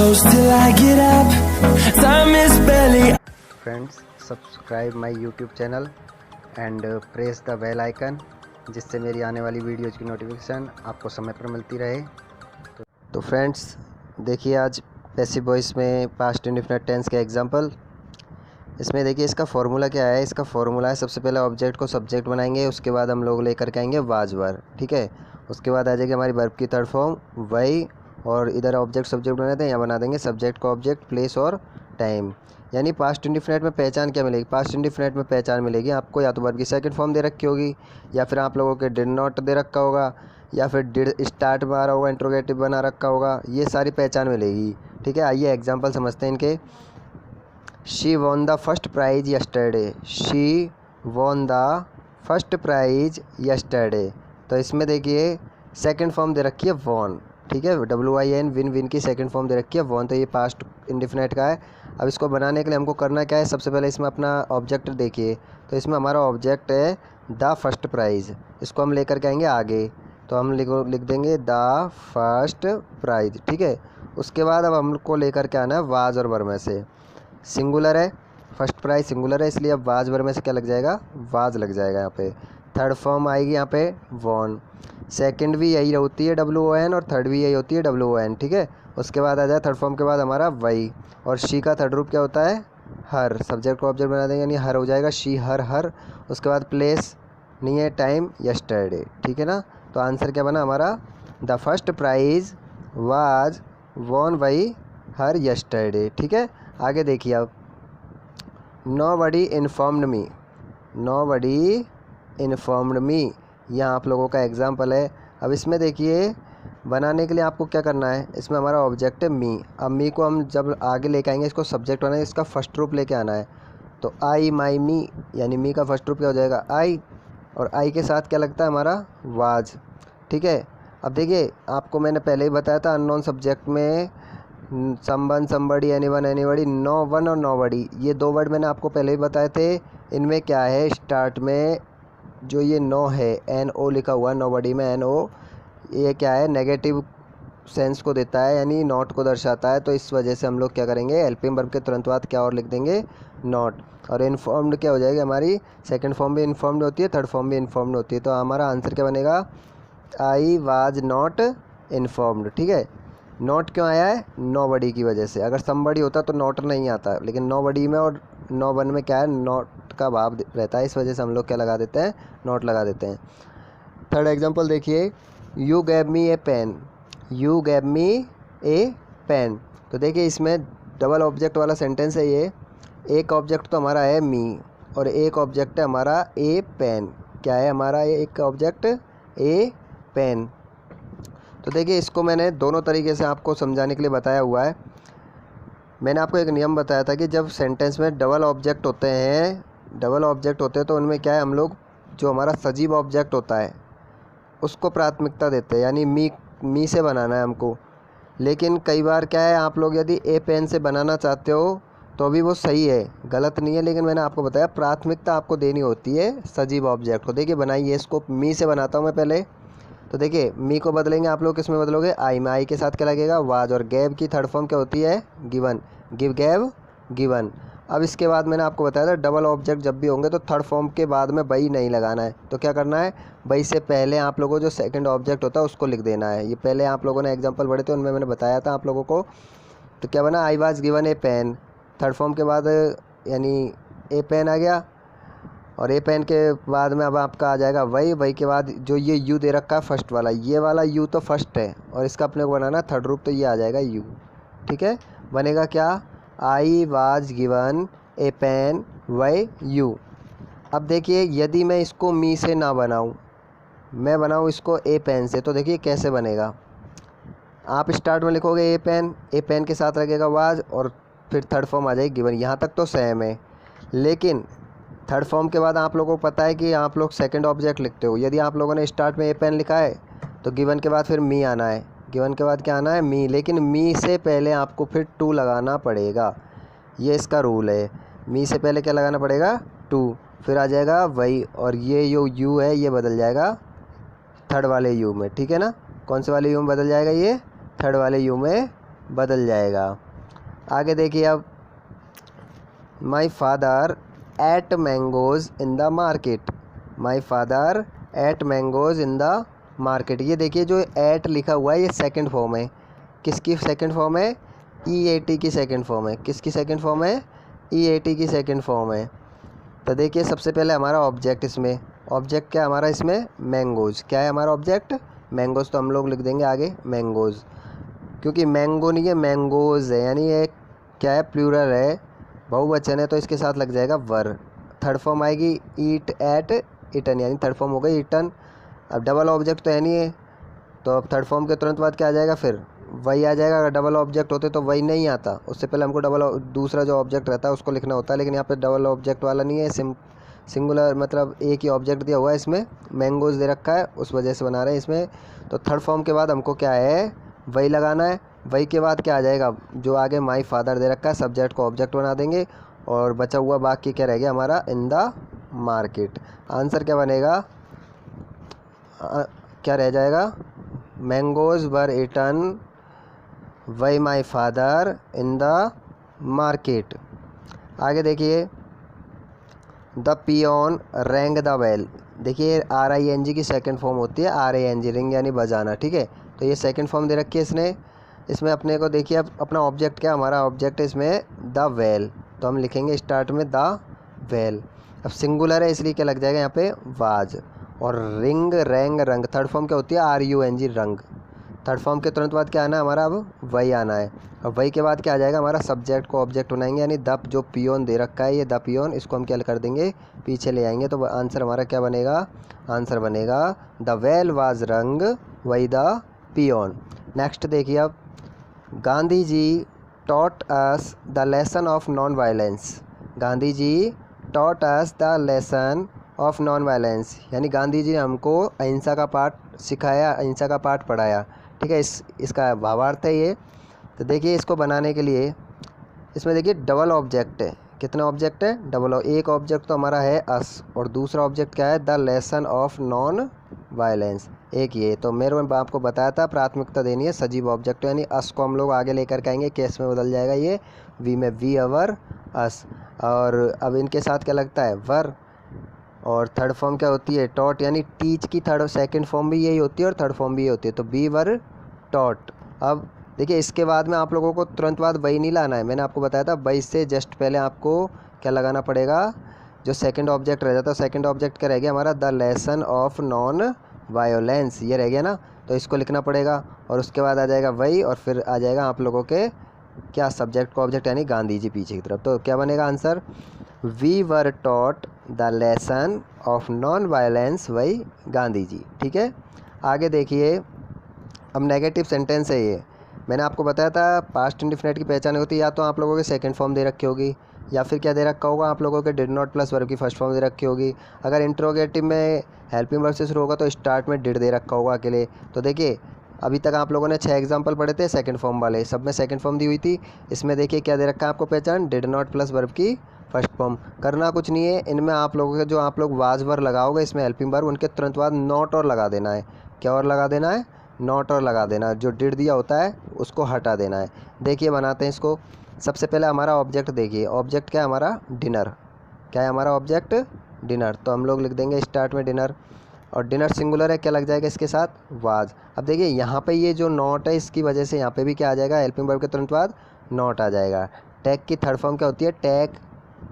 close till I get up. Time is barely. Friends, subscribe my YouTube channel and press the bell icon, जिससे मेरी आने वाली videos की notification आपको समय पर मिलती रहे। तो फ्रेंड्स, देखिए आज पैसिव वॉइस में पास्ट इंडेफिनिट टेंस के एग्जांपल। इसमें देखिए इसका फॉर्मूला क्या है। इसका फॉर्मूला है, सबसे पहले ऑब्जेक्ट को सब्जेक्ट बनाएंगे, उसके बाद हम लोग लेकर के आएंगे वाज वर, ठीक है। उसके बाद आ जाएगी हमारी वर्ब की थर्ड फॉर्म वही, और इधर ऑब्जेक्ट सब्जेक्ट बनाते हैं, यहाँ बना देंगे सब्जेक्ट को ऑब्जेक्ट, प्लेस और टाइम। यानी पास्ट इंडेफिनिट में पहचान क्या मिलेगी? पास्ट इंडेफिनिट में पहचान मिलेगी आपको या तो वर्ब की सेकंड फॉर्म दे रखी होगी, या फिर आप लोगों के डिड नॉट दे रखा होगा, या फिर डिड स्टार्ट में आ रहा होगा, इंट्रोगेटिव बना रखा होगा। ये सारी पहचान मिलेगी, ठीक है। आइए एग्जाम्पल समझते हैं इनके। She won the first prize yesterday. She won the first prize yesterday. तो इसमें देखिए सेकंड फॉर्म दे रखी है वॉन, ठीक है। WIN, विन, विन की सेकंड फॉर्म दे रखी है वॉन। तो ये पास्ट इंडेफिनिट का है। अब इसको बनाने के लिए हमको करना क्या है? सबसे पहले इसमें अपना ऑब्जेक्ट देखिए। तो इसमें हमारा ऑब्जेक्ट है द फर्स्ट प्राइज़। इसको हम लेकर के आएंगे आगे, तो हम लिख देंगे द फर्स्ट प्राइज, ठीक है। उसके बाद अब हमको लेकर के आना है वाज और वर में से। सिंगुलर है, फर्स्ट प्राइज सिंगुलर है, इसलिए अब वाज वर में से क्या लग जाएगा? वाज लग जाएगा यहाँ पे। थर्ड फॉर्म आएगी यहाँ पे वॉन। सेकंड भी यही होती है WON, और थर्ड भी यही होती है WON, ठीक है। उसके बाद आ जाए थर्ड फॉर्म के बाद हमारा वही, और शी का थर्ड रूप क्या होता है? हर। सब्जेक्ट को ऑब्जेक्ट बना देंगे, यानी हर हो जाएगा, शी हर हर। उसके बाद प्लेस नहीं है, टाइम यस्टरडे, ठीक है ना। तो आंसर क्या बना हमारा? The first prize was won by her yesterday, ठीक है। आगे देखिए अब, nobody informed me. Nobody informed me, यहाँ आप लोगों का एग्जाम्पल है। अब इसमें देखिए बनाने के लिए आपको क्या करना है? इसमें हमारा ऑब्जेक्ट है मी। अब मी को हम जब आगे लेके आएंगे, इसको सब्जेक्ट बनाएंगे, इसका फर्स्ट रूप लेके आना है। तो आई माई मी, यानी मी का फर्स्ट रूप क्या हो जाएगा? आई, और आई के साथ क्या लगता है हमारा? वाज, ठीक है। अब देखिए आपको मैंने पहले ही बताया था अननोन सब्जेक्ट में someone, somebody, anyone, anybody, no one और नोबडी, ये दो वर्ड मैंने आपको पहले ही बताए थे। इनमें क्या है, स्टार्ट में जो ये नो है, NO लिखा हुआ, नोबडी में NO, ये क्या है? नेगेटिव सेंस को देता है, यानी नॉट को दर्शाता है। तो इस वजह से हम लोग क्या करेंगे? हेल्पिंग वर्ब के तुरंत बाद क्या और लिख देंगे? नॉट। और इन्फॉर्म्ड क्या हो जाएगी हमारी? सेकंड फॉर्म भी इन्फॉर्म्ड होती है, थर्ड फॉर्म भी इन्फॉर्म्ड होती है। तो हमारा आंसर क्या बनेगा? आई वाज नॉट इन्फॉर्म्ड, ठीक है। नॉट क्यों आया है? नोबडी की वजह से। अगर समबडी होता तो नॉट नहीं आता, लेकिन नोबडी में और नो वन में क्या है? नॉट का भाव रहता है, इस वजह से हम लोग क्या लगा देते हैं? नॉट लगा देते हैं। थर्ड एग्जांपल देखिए, you gave me a pen. You gave me a pen. तो देखिए इसमें डबल ऑब्जेक्ट वाला सेंटेंस है ये। एक ऑब्जेक्ट तो हमारा है मी, और एक ऑब्जेक्ट है हमारा ए पेन। क्या है हमारा एक ऑब्जेक्ट? ए पेन। तो देखिए इसको मैंने दोनों तरीके से आपको समझाने के लिए बताया हुआ है। मैंने आपको एक नियम बताया था कि जब सेंटेंस में डबल ऑब्जेक्ट होते हैं तो उनमें क्या है, हम लोग जो हमारा सजीव ऑब्जेक्ट होता है उसको प्राथमिकता देते हैं, यानी मी से बनाना है हमको। लेकिन कई बार क्या है, आप लोग यदि ए पेन से बनाना चाहते हो तो भी वो सही है, गलत नहीं है। लेकिन मैंने आपको बताया प्राथमिकता आपको देनी होती है सजीव ऑब्जेक्ट को। देखिए बनाइए इसको, मी से बनाता हूँ मैं पहले। तो देखिए मी को बदलेंगे आप लोग, किस में बदलोगे? आई में। आई के साथ क्या लगेगा? वाज। और गैव की थर्ड फॉर्म क्या होती है? गिवन। Give, gave, given. अब इसके बाद मैंने आपको बताया था डबल ऑब्जेक्ट जब भी होंगे तो थर्ड फॉर्म के बाद में बई नहीं लगाना है। तो क्या करना है? बई से पहले आप लोगों को जो सेकंड ऑब्जेक्ट होता है उसको लिख देना है। ये पहले आप लोगों ने एग्जांपल पढ़े थे, उनमें मैंने बताया था आप लोगों को। तो क्या बना? I was given a pen. Third form के बाद यानी ए पेन आ गया, और ए पेन के बाद में अब आपका आ जाएगा वही के बाद जो ये यू दे रखा है फर्स्ट वाला, ये वाला यू तो फर्स्ट है, और इसका अपने को बनाना थर्ड रूप, तो ये आ जाएगा यू, ठीक है। बनेगा क्या? I was given a pen by you. अब देखिए यदि मैं इसको मी से ना बनाऊं, मैं बनाऊं इसको ए पेन से, तो देखिए कैसे बनेगा। आप स्टार्ट में लिखोगे ए पेन के साथ लगेगा वाज, और फिर थर्ड फॉर्म आ जाएगी गिवन। यहाँ तक तो सेम है, लेकिन थर्ड फॉर्म के बाद आप लोगों को पता है कि आप लोग सेकंड ऑब्जेक्ट लिखते हो। यदि आप लोगों ने स्टार्ट में ए पेन लिखा है तो गिवन के बाद फिर मी आना है, गिवन के बाद क्या आना है? मी। लेकिन मी से पहले आपको फिर टू लगाना पड़ेगा, ये इसका रूल है। मी से पहले क्या लगाना पड़ेगा? टू। फिर आ जाएगा वही, और ये जो यू है ये बदल जाएगा थर्ड वाले यू में, ठीक है ना। कौन से वाले यू में बदल जाएगा? ये थर्ड वाले यू में बदल जाएगा। आगे देखिए अब, my father eight mangoes in the market. My father eight mangoes in the market. ये देखिए जो एट लिखा हुआ है ये सेकंड फॉर्म है। किसकी सेकंड फॉर्म है? EAT की सेकंड फॉर्म है। किसकी सेकंड फॉर्म है? EAT की सेकंड फॉर्म है। तो देखिए सबसे पहले हमारा ऑब्जेक्ट, इसमें ऑब्जेक्ट क्या है हमारा? इसमें मैंगोज़। क्या है हमारा ऑब्जेक्ट? मैंगोज़। तो हम लोग लिख देंगे आगे मैंगोज़, क्योंकि मैंगो नहीं है मैंगोज़ है, यानी ये क्या है? प्लूरल है, बहुवचन है, तो इसके साथ लग जाएगा वर। थर्ड फॉर्म आएगी ईट एट इटन, यानी थर्ड फॉर्म हो गई इटन। अब डबल ऑब्जेक्ट तो है नहीं है, तो अब थर्ड फॉर्म के तुरंत बाद क्या आ जाएगा? फिर वही आ जाएगा। अगर डबल ऑब्जेक्ट होते तो वही नहीं आता, उससे पहले हमको दूसरा जो ऑब्जेक्ट रहता है उसको लिखना होता है, लेकिन यहाँ पे डबल ऑब्जेक्ट वाला नहीं है, सिंगुलर, मतलब एक ही ऑब्जेक्ट दिया हुआ है। इसमें मैंगोज़ दे रखा है, उस वजह से बना रहे हैं इसमें। तो थर्ड फॉर्म के बाद हमको क्या है? वही लगाना है। वही के बाद क्या आ जाएगा? जो आगे माई फादर दे रखा है, सब्जेक्ट को ऑब्जेक्ट बना देंगे, और बचा हुआ बाकी क्या रह गया हमारा? इन द मार्केट। आंसर क्या बनेगा? क्या रह जाएगा? Mangoes were eaten by my father in the market. आगे देखिए, the peon rang the bell. देखिए RING की सेकंड फॉर्म होती है RANG, रिंग यानी बजाना, ठीक है। तो ये सेकंड फॉर्म दे रखी है इसने। इसमें अपने को देखिए अब अपना ऑब्जेक्ट क्या, हमारा ऑब्जेक्ट है इसमें द वेल, तो हम लिखेंगे स्टार्ट में द वेल। अब सिंगुलर है इसलिए क्या लग जाएगा यहाँ पे? वाज। और रिंग रैंग रंग, थर्ड फॉर्म क्या होती है? RUNG, रंग। थर्ड फॉर्म के तुरंत बाद क्या आना है हमारा? अब वही आना है। अब वही के बाद क्या आ जाएगा हमारा? सब्जेक्ट को ऑब्जेक्ट बनाएंगे, यानी द जो पियोन दे रखा है, ये द पियोन, इसको हम क्या कर देंगे? पीछे ले आएंगे। तो आंसर हमारा क्या बनेगा? आंसर बनेगा द वेल वाज रंग वही द पियोन। नेक्स्ट देखिए अब, Gandhi ji taught us the lesson of non violence. Gandhi ji taught us the lesson of non violence, यानी गांधी जी ने हमको अहिंसा का पाठ सिखाया, अहिंसा का पाठ पढ़ाया, ठीक है। इसका भावार्थ है ये। तो देखिए इसको बनाने के लिए इसमें देखिए डबल ऑब्जेक्ट है। कितना ऑब्जेक्ट है? डबल। एक ऑब्जेक्ट तो हमारा है अस, और दूसरा ऑब्जेक्ट क्या है? The lesson of non violence, एक ये। तो मेरे में आपको बताया था प्राथमिकता देनी है सजीव ऑब्जेक्ट, यानी अस को हम लोग आगे लेकर के आएंगे, केस में बदल जाएगा ये वी में, वी अवर अस। और अब इनके साथ क्या लगता है? वर। और थर्ड फॉर्म क्या होती है? टॉट, यानी टीच की थर्ड सेकंड फॉर्म भी यही होती है और थर्ड फॉर्म भी यही होती है, तो बी वर टॉट। अब देखिए इसके बाद में आप लोगों को तुरंत बाद वही नहीं लाना है, मैंने आपको बताया था वही से जस्ट पहले आपको क्या लगाना पड़ेगा? जो सेकंड ऑब्जेक्ट रह जाता है, सेकंड ऑब्जेक्ट क्या रह गया हमारा? The lesson of non violence, ये रह गया ना, तो इसको लिखना पड़ेगा। और उसके बाद आ जाएगा वही, और फिर आ जाएगा आप लोगों के क्या? सब्जेक्ट को ऑब्जेक्ट, यानी गांधी जी पीछे की तरफ। तो क्या बनेगा answer? We were taught the lesson of non violence वही गांधी जी, ठीक है। आगे देखिए, अब नेगेटिव सेंटेंस है ये। मैंने आपको बताया था पास्ट इंडिफिनिट की पहचान होती है या तो आप लोगों के सेकंड फॉर्म दे रखी होगी, या फिर क्या दे रखा होगा आप लोगों के? डिड नॉट प्लस वर्ब की फर्स्ट फॉर्म दे रखी होगी। अगर इंट्रोगेटिव में हेल्पिंग वर्ब से शुरू होगा तो स्टार्ट में डिड दे रखा होगा अकेले। तो देखिए अभी तक आप लोगों ने 6 एग्जाम्पल पढ़े थे सेकंड फॉर्म वाले, सब में सेकंड फॉर्म दी हुई थी। इसमें देखिए क्या दे रखा है आपको पहचान? डिड नॉट प्लस वर्ब की फर्स्ट फॉर्म। करना कुछ नहीं है, इनमें आप लोगों के जो आप लोग वाज वर्ब लगाओगे इसमें हेल्पिंग वर्ब, उनके तुरंत बाद नॉट और लगा देना है। क्या और लगा देना है? नॉट और लगा देना है। जो डिड दिया होता है उसको हटा देना है। देखिए बनाते हैं इसको। सबसे पहले हमारा ऑब्जेक्ट देखिए, ऑब्जेक्ट क्या है हमारा? डिनर। क्या है हमारा ऑब्जेक्ट? डिनर। तो हम लोग लिख देंगे स्टार्ट में डिनर, और डिनर सिंगुलर है, क्या लग जाएगा इसके साथ? वाज। अब देखिए यहाँ पे ये जो नॉट है इसकी वजह से यहाँ पे भी क्या आ जाएगा? हेल्पिंग वर्ब के तुरंत बाद नॉट आ जाएगा। टेक की थर्ड फॉर्म क्या होती है? टेक,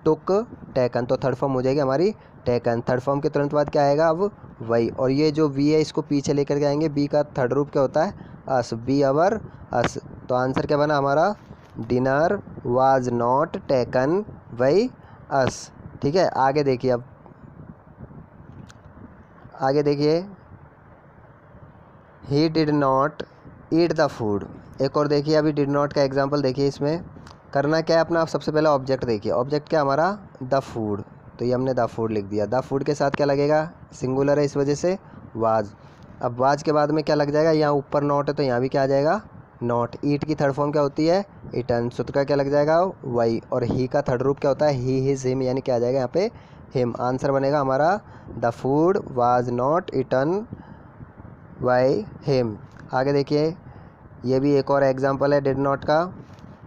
टुक, टेकन। तो थर्ड फॉर्म हो जाएगी हमारी टेकन। थर्ड फॉर्म के तुरंत बाद क्या आएगा? अब वही। और ये जो वी है इसको पीछे लेकर के आएंगे, बी का थर्ड रूप क्या होता है? अस, बी अवर अस। तो आंसर क्या बना हमारा? Dinner was not taken by us, ठीक है। आगे देखिए, अब आगे देखिए, he did not eat the food. एक और देखिए, अभी डिड नॉट का एग्जाम्पल देखिए। इसमें करना क्या है अपना? आप सबसे पहले ऑब्जेक्ट देखिए, ऑब्जेक्ट क्या हमारा? The food. तो ये हमने द फूड लिख दिया। द फूड के साथ क्या लगेगा? सिंगुलर है इस वजह से वाज। अब वाज के बाद में क्या लग जाएगा? यहाँ ऊपर नॉट है तो यहाँ भी क्या आ जाएगा? नॉट। ईट की थर्ड फॉर्म क्या होती है? ईटन। सुत का क्या लग जाएगा? वाई। और ही का थर्ड रूप क्या होता है? ही, हिज, हिम, यानी क्या आ जाएगा यहाँ पे? हिम। आंसर बनेगा हमारा the food was not eaten by him. आगे देखिए, ये भी एक और एग्जांपल है डिड नॉट का।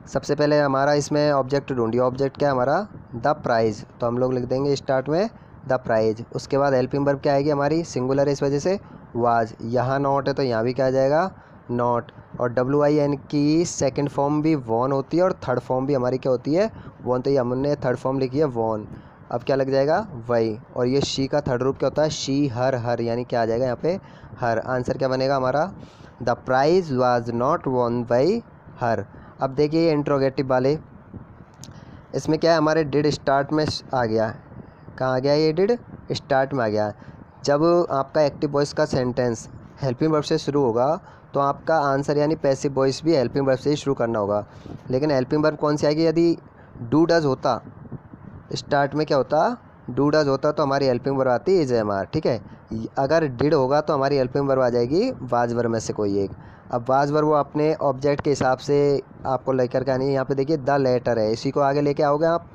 सबसे पहले हमारा इसमें ऑब्जेक्ट ढूंढिए। ऑब्जेक्ट क्या है हमारा? The prize. तो हम लोग लिख देंगे स्टार्ट में द प्राइज़। उसके बाद हेल्पिंग वर्ब क्या आएगी हमारी? सिंगुलर है इस वजह से वाज। यहाँ नॉट है तो यहाँ भी क्या आ जाएगा? नॉट। और WIN की सेकंड फॉर्म भी वॉन होती है और थर्ड फॉर्म भी हमारी क्या होती है? वॉन। तो ये हमने थर्ड फॉर्म लिखी है वॉन। अब क्या लग जाएगा? वही। और ये शी का थर्ड रूप क्या होता है? शी, हर, हर, यानी क्या आ जाएगा यहाँ पे? हर। आंसर क्या बनेगा हमारा? The prize was not won by her. अब देखिए ये इंट्रोगेटिव वाले, इसमें क्या है हमारे डिड स्टार्ट में आ गया। कहाँ आ गया? ये डिड स्टार्ट में आ गया। जब आपका एक्टिव वॉइस का सेंटेंस हेल्पिंग वर्ब से शुरू होगा तो आपका आंसर यानी पैसिव वॉइस भी हेल्पिंग वर्ब से ही शुरू करना होगा। लेकिन हेल्पिंग वर्ब कौन सी आएगी? यदि डू डज होता, स्टार्ट में क्या होता? डू डज होता तो हमारी हेल्पिंग वर्ब आती इज एम आर। ठीक है। अगर डिड होगा तो हमारी हेल्पिंग वर्ब आ जाएगी वाज वर्ब में से कोई एक। अब वाज वर्ब वो अपने ऑब्जेक्ट के हिसाब से आपको लेकर के आनी है। यहाँ पे देखिए द लेटर है, इसी को आगे लेके आओगे आप,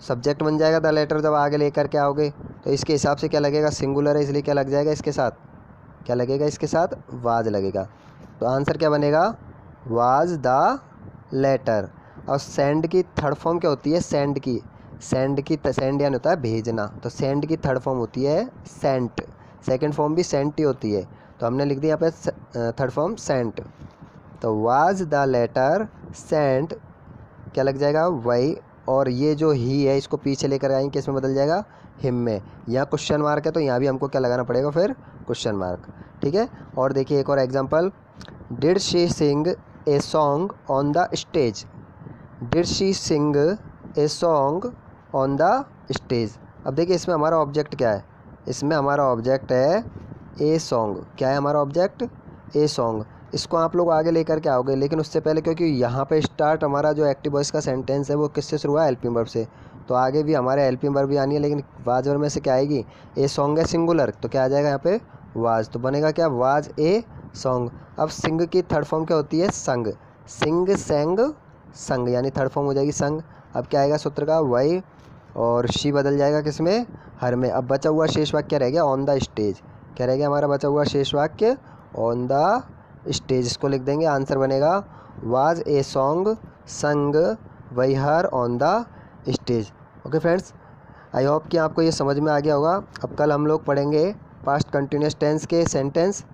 सब्जेक्ट बन जाएगा द लेटर। जब आगे लेकर के आओगे तो इसके हिसाब से क्या लगेगा? सिंगुलर है इसलिए क्या लग जाएगा इसके साथ? क्या लगेगा इसके साथ? वाज लगेगा। तो आंसर क्या बनेगा? Was the letter. और सेंड की थर्ड फॉर्म क्या होती है? सेंड की। सेंड यानी होता है भेजना, तो सेंड की थर्ड फॉर्म होती है सेंट। सेकंड फॉर्म भी सेंट ही होती है, तो हमने लिख दिया यहाँ पे थर्ड फॉर्म सेंट। तो वाज द लेटर सेंट क्या लग जाएगा? वही। और ये जो ही है इसको पीछे लेकर आएंगे, किस में बदल जाएगा? हिम में। यहाँ क्वेश्चन मार्क है तो यहाँ भी हमको क्या लगाना पड़ेगा फिर? Question mark. ठीक है। और देखिए एक और example, did she Singh a song on the stage. Did she Singh a song on the stage. अब देखिए इसमें हमारा ऑब्जेक्ट क्या है? इसमें हमारा ऑब्जेक्ट है ए सॉन्ग। क्या है हमारा ऑब्जेक्ट? A song. इसको आप लोग आगे लेकर के आओगे, लेकिन उससे पहले क्योंकि यहाँ पे स्टार्ट हमारा जो एक्टिव वॉइस का सेंटेंस है वो किससे शुरू हुआ है? हेल्पिंग वर्ब से। तो आगे भी हमारे हेल्पिंग वर्ब भी आनी है, लेकिन वाज वर्ब में से क्या आएगी? ए सॉन्ग है सिंगुलर, तो क्या आ जाएगा यहाँ पे? वाज। तो बनेगा क्या? Was a song. अब सिंग की थर्ड फॉर्म क्या होती है? संग। सिंग, सेंग, संग, यानी थर्ड फॉर्म हो जाएगी संग। अब क्या आएगा सूत्र का? वही। और शी बदल जाएगा किस में? हर में। अब बचा हुआ शेष वाक्य रह गया ऑन द स्टेज। क्या रह गया हमारा बचा हुआ शेष वाक्य? On the stage. इसको लिख देंगे, आंसर बनेगा was a song sung by her on the stage. Okay friends, I hope कि आपको ये समझ में आ गया होगा। अब कल हम लोग पढ़ेंगे पास्ट कंटिन्यूअस टेंस के सेंटेंस।